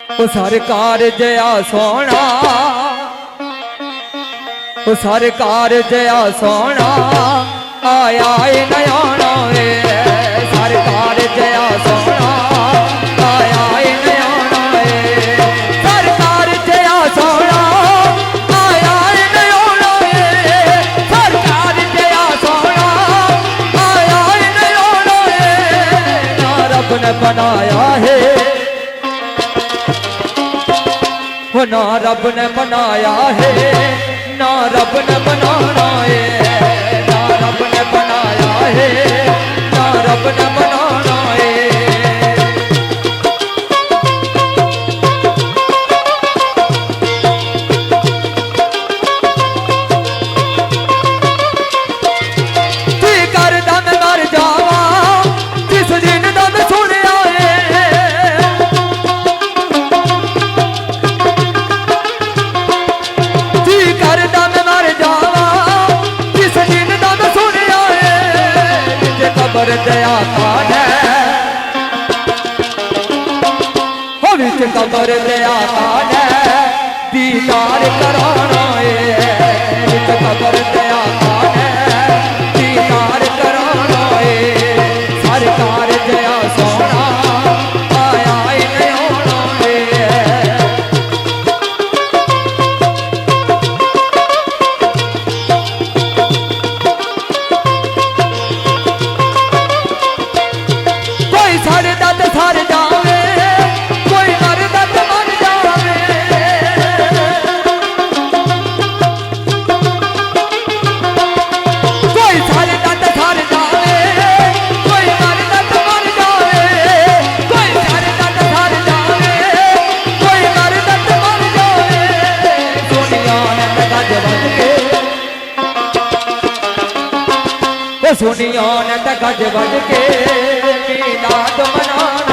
ओ सरकार जया सोना, ओ सरकार जया सोना आया नयाना वे। सरकार जया सोना आया नयाना वे। सरकार जया सोना आया नयाना वे। सरकार जया सोना आया नयाना वे। ना रब ने बनाया है, ना रब ने बनाया है, ना रब ने बनाना है। ना रब ने बनाया है, ना रब ने बनाना है। जी करदा मैं मर जावा जिस दिन दा मैं सुनिया है। जी करदा मैं मर जावा जिस दिन दा मैं सुनिया है। जिथे कबर दया कान है, हो विच कबर दया कान है, दीदार कराना है। विच कबर दया कान है, दीदार कराना है। सरकार जया सोना आया नयाना है। कोई सड़दा ते सड़ जावे, कोई मरदा ते मर जावे। कोई सड़दा ते सड़ जावे, कोई मरदा ते मर जावे। कोई सड़दा ते सड़ जावे, कोई मरदा ते मर जावे। सोनिया ने ते गज बज के, ओ सोनिया ने ते गज बज के मीलाद मनाना